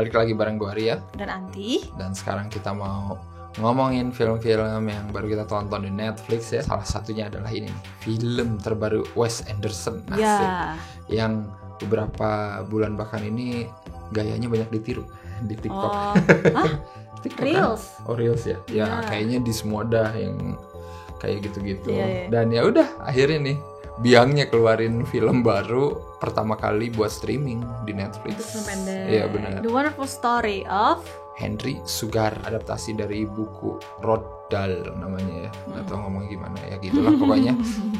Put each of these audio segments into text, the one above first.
Balik lagi bareng gue Arya dan Anti. Dan sekarang kita mau ngomongin film-film yang baru kita tonton di Netflix ya. Salah satunya adalah ini nih, film terbaru Wes Anderson, asik, yang beberapa bulan bahkan ini gayanya banyak ditiru di TikTok. TikTok Reels? Kan? Oh Reels ya? Ya kayaknya di semua dah yang kayak gitu-gitu. Yeah. Dan ya udah akhirnya nih biangnya keluarin film baru pertama kali buat streaming di Netflix. Iya benar. The Wonderful Story of Henry Sugar, adaptasi dari buku Roald Dahl namanya ya, atau ngomong gimana ya gitulah pokoknya.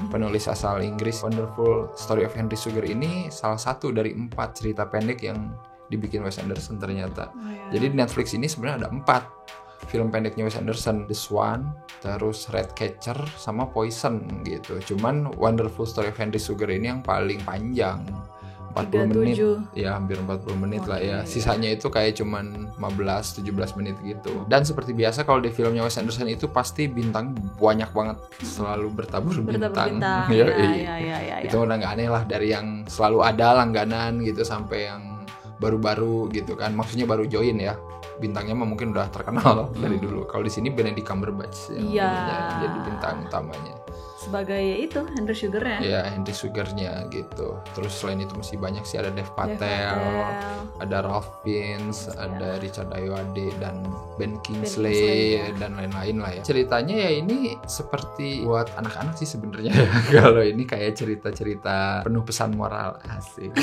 Penulis asal Inggris. Wonderful Story of Henry Sugar ini salah satu dari 4 cerita pendek yang dibikin Wes Anderson ternyata. Jadi di Netflix ini sebenarnya ada 4 film pendeknya Wes Anderson, The Swan, terus Ratcatcher, sama Poison gitu. Cuman Wonderful Story of Henry Sugar ini yang paling panjang, 40 menit. Ya hampir 40 menit lah ya. Sisanya itu kayak cuman 15-17 menit gitu. Dan seperti biasa kalau di filmnya Wes Anderson itu pasti bintang banyak banget, selalu bertabur bintang. Ya. Itu udah gak aneh lah, dari yang selalu ada langganan gitu sampai yang baru-baru gitu kan. Maksudnya baru join ya. Bintangnya mah mungkin udah terkenal dari dulu. Kalau di sini Benedict Cumberbatch yang jadi bintang utamanya. Sebagai itu Henry Sugar-nya. Iya, Henry Sugar-nya gitu. Terus selain itu masih banyak sih, ada Dev Patel, ada Ralph Fiennes, ada Richard Ayoade dan Ben Kingsley dan lain-lain lah ya. Ceritanya ya ini seperti buat anak-anak sih sebenarnya. Kalau ini kayak cerita-cerita penuh pesan moral, asik.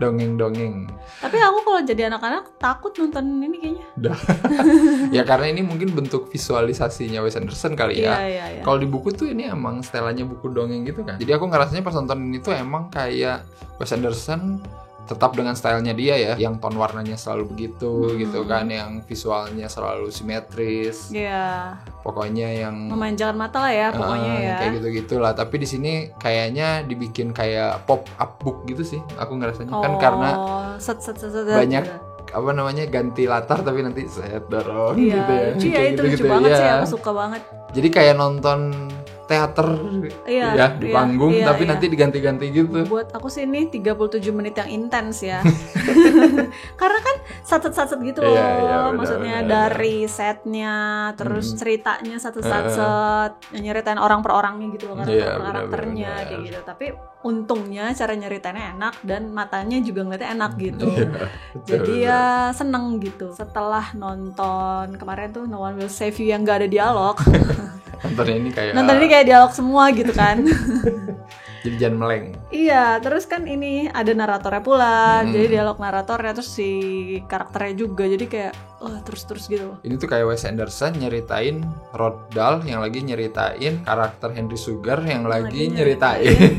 Dongeng-dongeng. Tapi aku kalau jadi anak-anak takut nonton ini kayaknya. Ya karena ini mungkin bentuk visualisasinya Wes Anderson kali ya. Iya. Kalau di buku tuh ini emang setelannya buku dongeng gitu kan. Jadi aku ngerasanya pas nonton ini tuh emang kayak Wes Anderson tetap dengan stylenya dia ya, yang tone warnanya selalu begitu gitu kan, yang visualnya selalu simetris. Iya. Pokoknya yang memanjakan mata lah ya pokoknya ya. Kayak gitu-gitulah. Tapi di sini kayaknya dibikin kayak pop up book gitu sih. Aku ngerasanya kan karena banyak apa namanya ganti latar tapi nanti saya dorong gitu ya. Iya itu lucu banget sih, aku suka banget. Jadi kayak nonton teater di panggung tapi nanti diganti-ganti gitu. Buat aku sih ini 37 menit yang intens ya. Karena kan satset-satset gitu loh. Maksudnya dari setnya, terus ceritanya satset-satset, nyeritain orang per orangnya gitu loh, karakternya kayak gitu. Tapi untungnya cara nyeritainnya enak dan matanya juga ngeliatnya enak gitu. Jadi ya seneng gitu. Setelah nonton kemarin tuh No One Will Save You yang gak ada dialog. Nonton ini kayak dialog semua gitu kan. Jadi jangan meleng. Iya, terus kan ini ada naratornya pula. Jadi dialog naratornya, terus si karakternya juga. Jadi kayak terus gitu loh. Ini tuh kayak Wes Anderson nyeritain Roald Dahl yang lagi nyeritain karakter Henry Sugar yang lagi nyeritain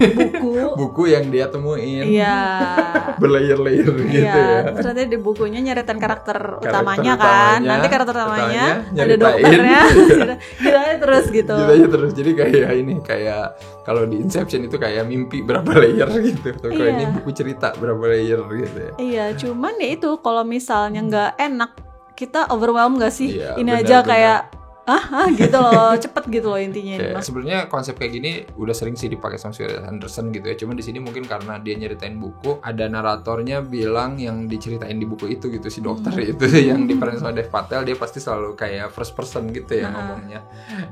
buku yang dia temuin. Iya. Berlayer-layer gitu ya. Terus nanti di bukunya nyeritain karakter utamanya kan. Nanti karakter utamanya ada dokternya. Gitu aja terus gitu. Jadi kayak kalau di Inception itu kayak mimpi berapa layer gitu. Kalau ini buku cerita berapa layer gitu ya. Iya, cuman ya itu kalau misalnya nggak enak, kita overwhelm gak sih? Iya, ini aja kayak gitu loh, cepet gitu loh intinya. Sebenarnya konsep kayak gini udah sering sih dipakai sama Wes Anderson gitu ya. Cuman di sini mungkin karena dia nyeritain buku, ada naratornya bilang yang diceritain di buku itu gitu, si dokter itu yang diperanin sama Dev Patel, dia pasti selalu kayak first person gitu ya ngomongnya.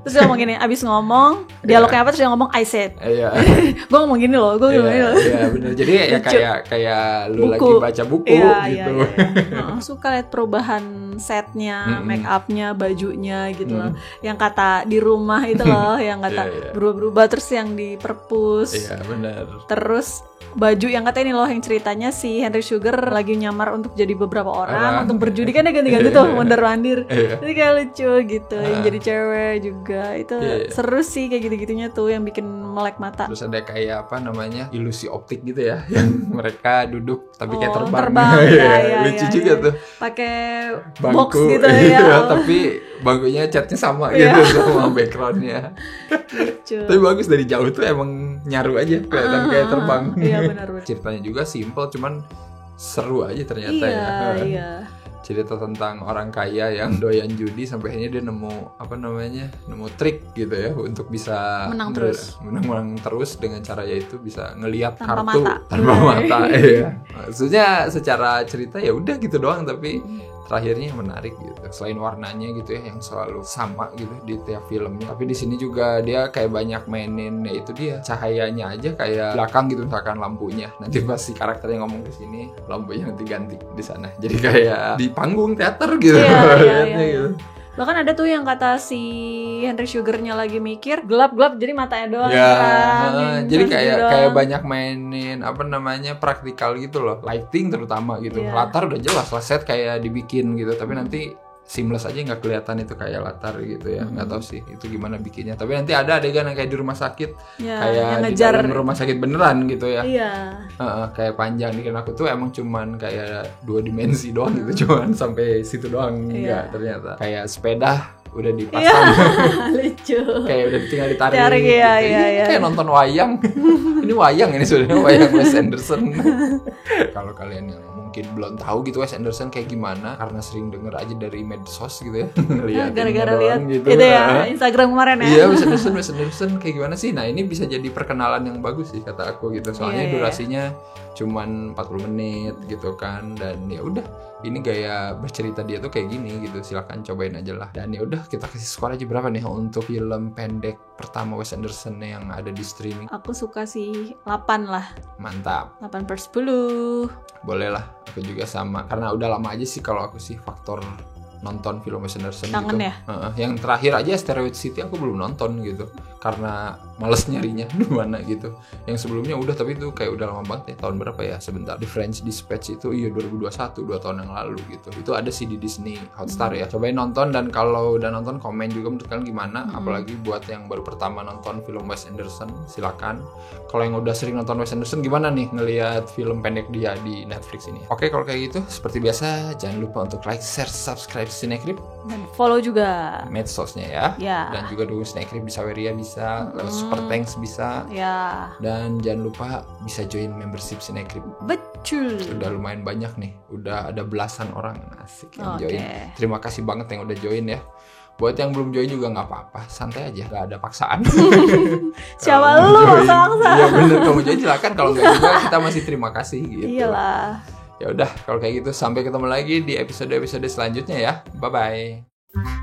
Terus dia ngomong gini, abis ngomong dialognya apa terus dia ngomong I said. Iya. Gue ngomong gini loh, Iya benar. Jadi ya kayak lu lagi baca buku gitu. Suka lihat perubahan setnya, make upnya, bajunya gitu loh. Yang kata di rumah itu loh, yang kata berubah-berubah, terus yang di perpus. Iya benar. Terus baju yang kata ini loh, yang ceritanya si Henry Sugar lagi nyamar untuk jadi beberapa orang untuk berjudi kan, dia ganti-ganti tuh mondar-mandir. Jadi kayak lucu gitu. Yang jadi cewek juga itu seru sih, kayak gitu-gitunya tuh yang bikin melek mata. Terus ada kayak apa namanya, ilusi optik gitu ya, yang mereka duduk tapi kayak terbang. Lucu juga tuh. Pakai box gitu ya. Tapi bangkunya catnya sama gitu sama backgroundnya. Lucu. Tapi bagus, dari jauh tuh emang nyaru aja, kelihatan kayak terbang. Iya benar. Ceritanya juga simple, cuman seru aja ternyata ya. Iya. cerita tentang orang kaya yang doyan judi sampai akhirnya dia nemu trik gitu ya untuk bisa menang terus dengan cara yaitu bisa ngelihat kartu tanpa mata. Iya. Maksudnya secara cerita ya udah gitu doang, tapi terakhirnya menarik gitu. Selain warnanya gitu ya yang selalu sama gitu di tiap filmnya, tapi di sini juga dia kayak banyak mainin, yaitu dia cahayanya aja kayak belakang gitu, misalkan lampunya. Nanti pas si karakternya ngomong ke sini, lampunya nanti ganti di sana. Jadi kayak di panggung teater gitu. Iya. Gitu. Bahkan ada tuh yang kata si Henry Sugar-nya lagi mikir gelap-gelap jadi matanya doang jadi kayak banyak mainin praktikal gitu loh, lighting terutama gitu. Latar udah jelas lah, set kayak dibikin gitu, tapi nanti seamless aja nggak kelihatan itu kayak latar gitu ya. Nggak tahu sih itu gimana bikinnya, tapi nanti ada adegan yang kayak di rumah sakit, kayak di dalam rumah sakit beneran gitu ya. Kayak panjang nih, aku tuh emang cuman kayak 2 dimensi doang gitu, cuman sampai situ doang. Enggak, ternyata kayak sepeda udah dipasang. Lucu. Kayak udah tinggal ditarik gitu. Kayak nonton wayang. Ini wayang ini sebenarnya, wayang Wes Anderson. Kalau kalian yang mungkin belum tahu gitu Wes Anderson kayak gimana, karena sering denger aja dari medsos gitu ya. Gara-gara lihat gitu. Itu ya Instagram kemarin ya. Iya, Wes Anderson kayak gimana sih? Nah, ini bisa jadi perkenalan yang bagus sih kata aku gitu. Soalnya durasinya cuman 40 menit gitu kan, dan ya udah, ini gaya bercerita dia tuh kayak gini gitu. Silakan cobain aja lah. Dan ya udah, kita kasih skor aja berapa nih untuk film pendek pertama Wes Anderson yang ada di streaming? Aku suka sih 8 lah. Mantap. 8/10. Boleh lah, aku juga sama. Karena udah lama aja sih kalau aku sih faktor nonton film Wes Anderson kangen gitu. Ya? Yang terakhir aja Asteroid City aku belum nonton gitu, karena males nyarinya di mana gitu. Yang sebelumnya udah, tapi itu kayak udah lama banget ya. Tahun berapa ya? Sebentar. The French Dispatch itu 2021, 2 tahun yang lalu gitu. Itu ada sih di Disney Hotstar ya. Cobain nonton, dan kalau udah nonton komen juga menurut kalian gimana. Apalagi buat yang baru pertama nonton film Wes Anderson, silakan. Kalau yang udah sering nonton Wes Anderson, gimana nih ngelihat film pendek dia di Netflix ini? Oke, kalau kayak gitu seperti biasa jangan lupa untuk like, share, subscribe Cinecrip, dan follow juga medsosnya ya. Dan juga dukung Cinecrip di Saweria bisa, Super Thanks bisa ya. Dan jangan lupa bisa join membership Cinecrip. Betul. Udah lumayan banyak nih, udah ada belasan orang asik yang join. Terima kasih banget yang udah join ya. Buat yang belum join juga nggak apa-apa, santai aja, nggak ada paksaan. Siapa lu maksa-maksa? Iya bener, kamu join silakan. Kalau nggak juga kita masih terima kasih gitu. Iyalah. Ya udah, kalau kayak gitu sampai ketemu lagi di episode-episode selanjutnya ya. Bye bye.